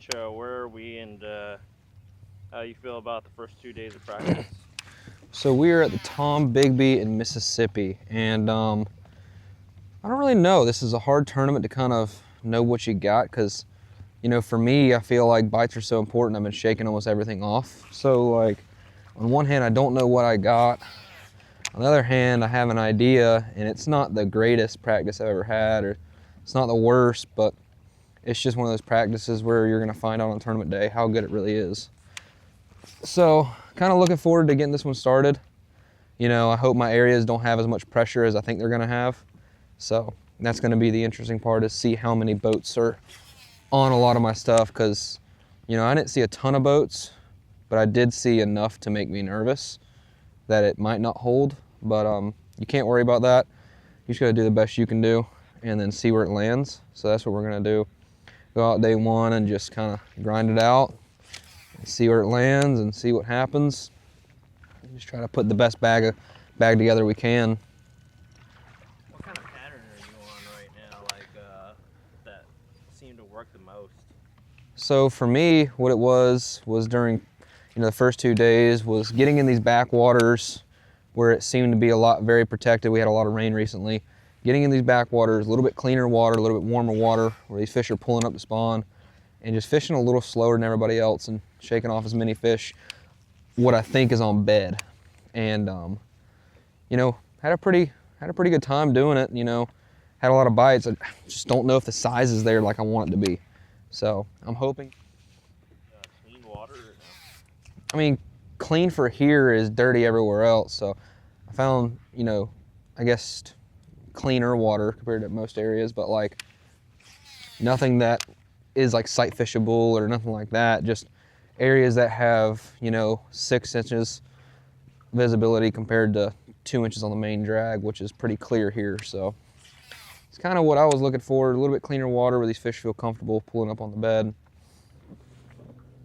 intro, where are we, and how you feel about the first 2 days of practice? So we are at the Tombigbee in Mississippi, and I don't really know. This is a hard tournament to kind of know what you got, because, you know, for me, I feel like bites are so important. I've been shaking almost everything off. So, like, on one hand, I don't know what I got. On the other hand, I have an idea, and it's not the greatest practice I've ever had, or it's not the worst, but it's just one of those practices where you're going to find out on tournament day how good it really is. So, kind of looking forward to getting this one started. You know, I hope my areas don't have as much pressure as I think they're going to have. So that's going to be the interesting part, is see how many boats are on a lot of my stuff, because, you know, I didn't see a ton of boats, but I did see enough to make me nervous that it might not hold. But you can't worry about that. You just got to do the best you can do and then see where it lands. So that's what we're going to do. Go out day one and just kind of grind it out, see where it lands and see what happens. Just try to put the best bag together we can. What kind of pattern are you on right now, like that seemed to work the most? So for me, what it was during, you know, the first 2 days was getting in these backwaters where it seemed to be very protected. We had a lot of rain recently. Getting in these backwaters, a little bit cleaner water, a little bit warmer water, where these fish are pulling up to spawn, and just fishing a little slower than everybody else and shaking off as many fish, what I think is on bed. And you know, had a pretty good time doing it. You know, had a lot of bites. I just don't know if the size is there like I want it to be. So I'm hoping. Clean water? Or no? I mean, clean for here is dirty everywhere else. So I found, you know, I guess cleaner water compared to most areas, but like nothing that is like sight fishable or nothing like that. Just areas that have, you know, 6 inches visibility compared to 2 inches on the main drag, which is pretty clear here. So it's kind of what I was looking for, a little bit cleaner water where these fish feel comfortable pulling up on the bed.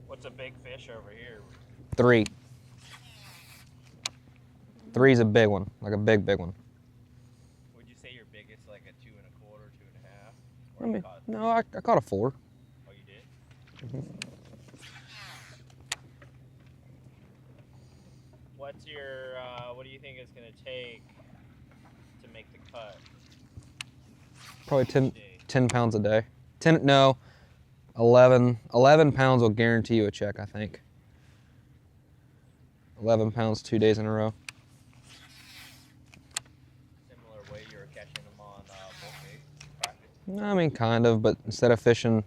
What's a big fish over here? 3. 3 is a big one, like a big one. Would you say your biggest like a 2 1/4, 2 1/2? I mean, no, I caught a 4. Oh, you did? Mm-hmm. What's your, what do you think it's going to take to make the cut? Probably 10 pounds a day. 11 pounds will guarantee you a check, I think. 11 pounds 2 days in a row. Similar way you were catching them on both days practice? I mean, kind of, but instead of fishing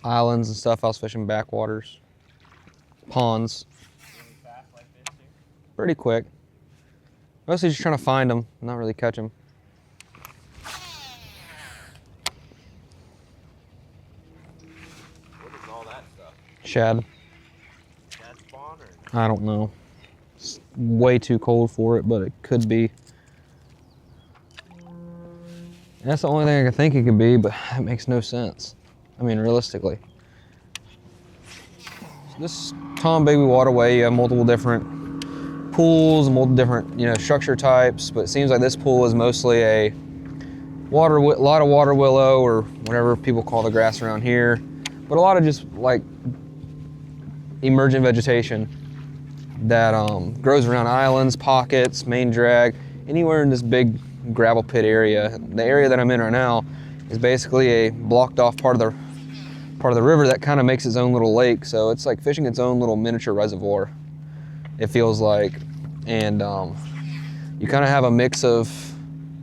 islands and stuff, I was fishing backwaters, ponds. Really fast like this too? Pretty quick. Mostly just trying to find them, not really catch them. What is all that stuff? Shad. Shad spawn or? I don't know. It's way too cold for it, but it could be. And that's the only thing I can think it could be, but that makes no sense. I mean, realistically. This Tombigbee Waterway, you have multiple different pools, multiple different, you know, structure types, but it seems like this pool is mostly a lot of water willow, or whatever people call the grass around here, but a lot of just like emergent vegetation that grows around islands, pockets, main drag, anywhere in this big gravel pit area. The area that I'm in right now is basically a blocked off part of the river that kind of makes its own little lake, so it's like fishing its own little miniature reservoir, it feels like. And you kind of have a mix of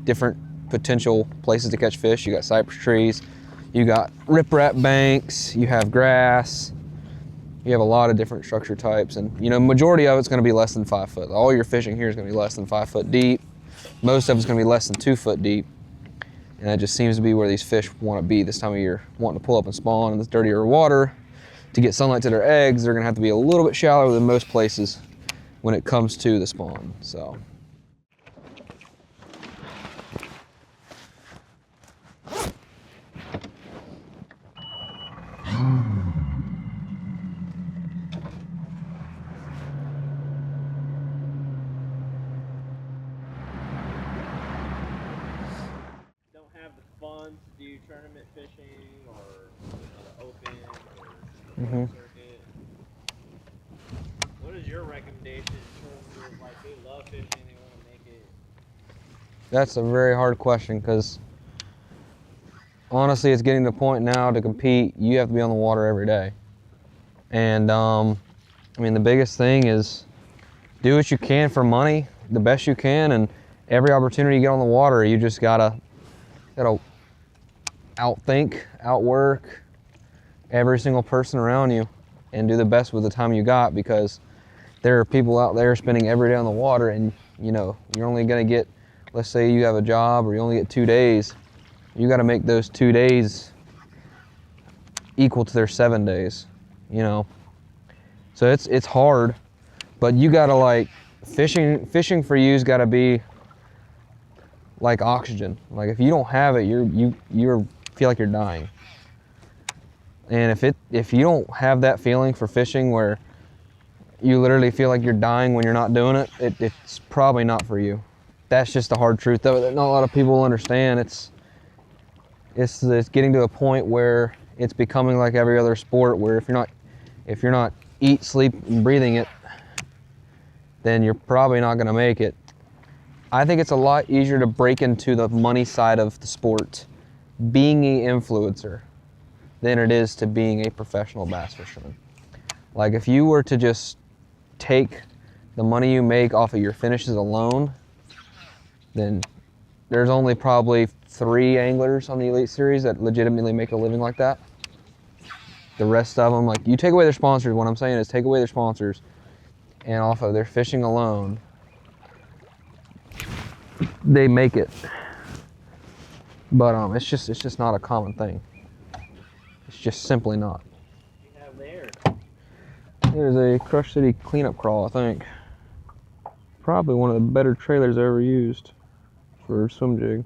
different potential places to catch fish. You got cypress trees, you got riprap banks, you have grass, you have a lot of different structure types, and you know, majority of it's going to be less than 5 foot. All your fishing here is going to be less than 5 foot deep. Most of it's going to be less than 2 foot deep. And that just seems to be where these fish want to be this time of year, wanting to pull up and spawn in this dirtier water. To get sunlight to their eggs, they're going to have to be a little bit shallower than most places when it comes to the spawn. So. Don't have the funds to do tournament fishing or, you know, the open or circuit. What is your recommendation in terms of like they love fishing, they want to make it? That's a very hard question because honestly, it's getting to the point now to compete. You have to be on the water every day, and I mean the biggest thing is do what you can for money, the best you can, and every opportunity you get on the water, you just gotta outthink, outwork every single person around you and do the best with the time you got, because there are people out there spending every day on the water, and you know, you're only gonna get, let's say you have a job or you only get 2 days, you gotta make those 2 days equal to their 7 days, you know? So it's hard, but you gotta like, fishing for you's gotta be like oxygen. Like if you don't have it, you feel like you're dying. And if you don't have that feeling for fishing where you literally feel like you're dying when you're not doing it, it's probably not for you. That's just the hard truth though, that not a lot of people understand. It's getting to a point where it's becoming like every other sport, where if you're not eat, sleep, and breathing it, then you're probably not gonna make it. I think it's a lot easier to break into the money side of the sport, being an influencer, than it is to being a professional bass fisherman. Like if you were to just take the money you make off of your finishes alone, then there's only probably 3 anglers on the Elite Series that legitimately make a living like that. The rest of them, like you take away their sponsors, what I'm saying is take away their sponsors, and off of their fishing alone, they make it. But it's just not a common thing. It's just simply not. You have there. There's a Crush City cleanup crawl, I think. Probably one of the better trailers I ever used for a swim jig.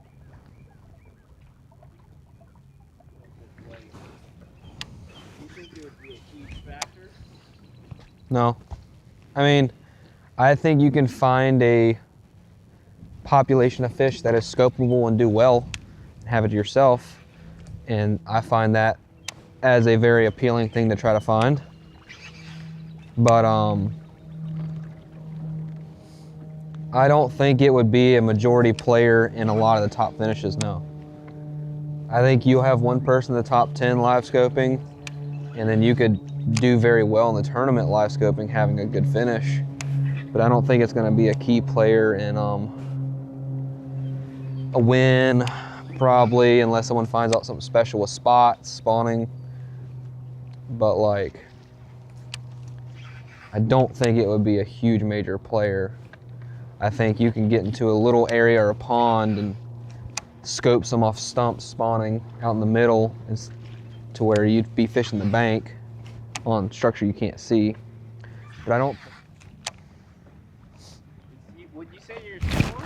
You think it would be a huge factor? No. I mean, I think you can find a population of fish that is scopeable and do well, and have it yourself, and I find that as a very appealing thing to try to find. But I don't think it would be a majority player in a lot of the top finishes, no. I think you'll have one person in the top 10 live scoping, and then you could do very well in the tournament live scoping, having a good finish. But I don't think it's gonna be a key player in a win, probably, unless someone finds out something special with spots, spawning. But like, I don't think it would be a huge major player. I think you can get into a little area or a pond and scope some off stumps spawning out in the middle to where you'd be fishing the bank on structure you can't see. But I don't. Would you say you're sure?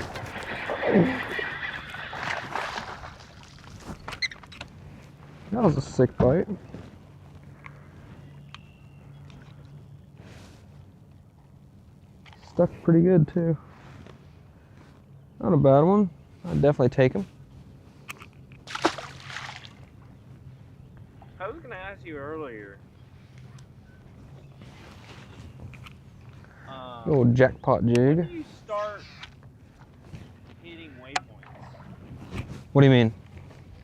That was a sick bite. Stuck pretty good too. Not a bad one. I'd definitely take him. I was going to ask you earlier. Little jackpot jig. When do you start hitting waypoints? What do you mean?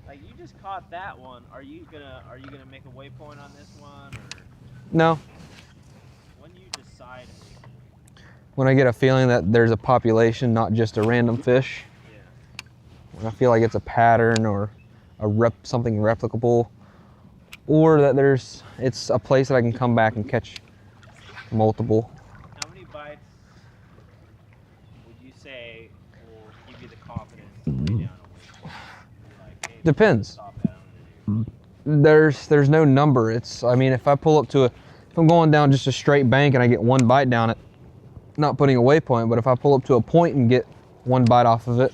Like you just caught that one. Are you gonna make a waypoint on this one, or No. when do you decide? When I get a feeling that there's a population, not just a random fish. Yeah. When I feel like it's a pattern or something replicable, or that it's a place that I can come back and catch multiple. How many bites would you say will give you the confidence to lay down a waypoint? Like, hey, Depends. stop that, I'm gonna do. There's no number. I mean, if I pull up if I'm going down just a straight bank and I get one bite down it, not putting a waypoint, but if I pull up to a point and get one bite off of it,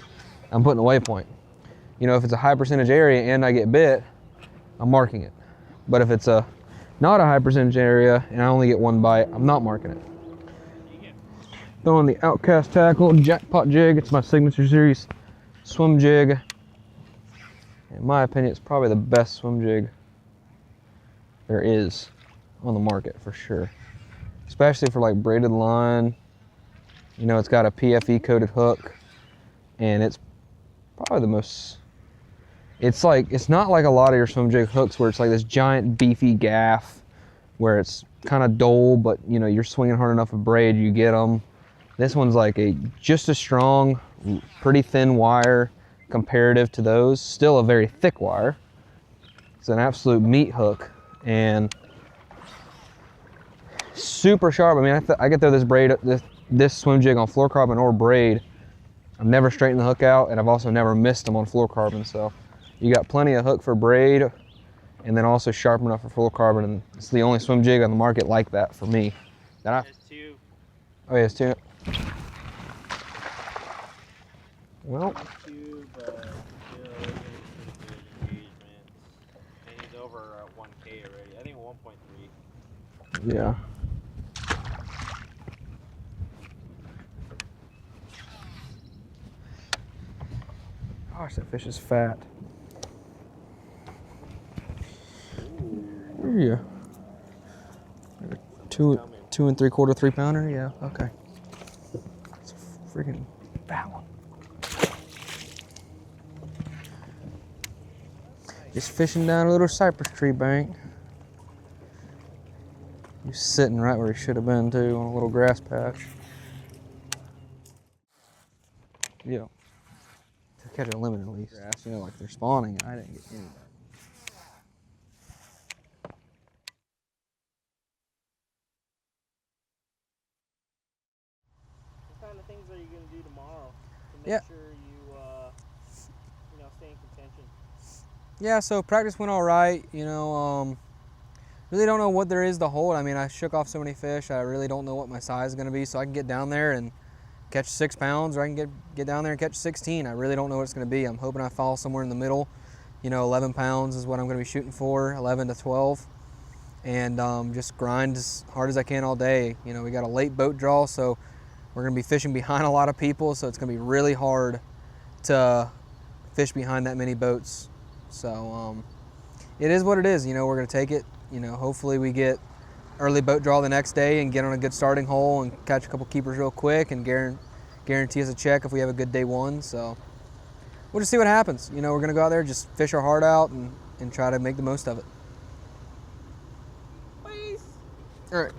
I'm putting a waypoint. You know, if it's a high percentage area and I get bit, I'm marking it. But if it's not a high percentage area and I only get one bite, I'm not marking it. Throwing the Outcast Tackle Jackpot Jig. It's my signature series swim jig. In my opinion, it's probably the best swim jig there is on the market for sure. Especially for like braided line. You know, it's got a PFE coated hook, and it's probably the most, it's not like a lot of your swim jig hooks where it's like this giant beefy gaff where it's kind of dull, but you know, you're swinging hard enough with braid, you get them. This one's like just a strong, pretty thin wire comparative to those. Still a very thick wire. It's an absolute meat hook and super sharp. I mean, I could throw this braid, this swim jig on fluorocarbon or braid. I've never straightened the hook out, and I've also never missed them on fluorocarbon. So you got plenty of hook for braid, and then also sharp enough for fluorocarbon. And it's the only swim jig on the market like that for me. There's two. Oh yeah, it's two. Well. Two, but still getting pretty good engagement. And he's over 1K already. I think 1.3. Yeah. Gosh, that fish is fat. Yeah. 2 3/4, 3 pounder. Yeah. Okay. It's a freaking fat one. Just fishing down a little cypress tree bank. He's sitting right where he should have been too, on a little grass patch. Yeah. To catch a limit at least. Grass, you know, like they're spawning. I didn't get any. What kind of things are you going to do tomorrow to make sure you stay in contention? Yeah, so practice went all right. You know, really don't know what there is to hold. I mean, I shook off so many fish. I really don't know what my size is going to be. So I can get down there and catch 6 pounds, or I can get down there and catch 16. I really don't know what it's going to be. I'm hoping I fall somewhere in the middle. You know, 11 pounds is what I'm going to be shooting for, 11 to 12. And just grind as hard as I can all day. You know, we got a late boat draw, so we're going to be fishing behind a lot of people. So it's going to be really hard to fish behind that many boats. So it is what it is. You know, we're going to take it. You know, hopefully we get early boat draw the next day and get on a good starting hole and catch a couple keepers real quick and guarantee us a check if we have a good day one. So we'll just see what happens. You know, we're going to go out there, just fish our heart out and try to make the most of it. Please. All right.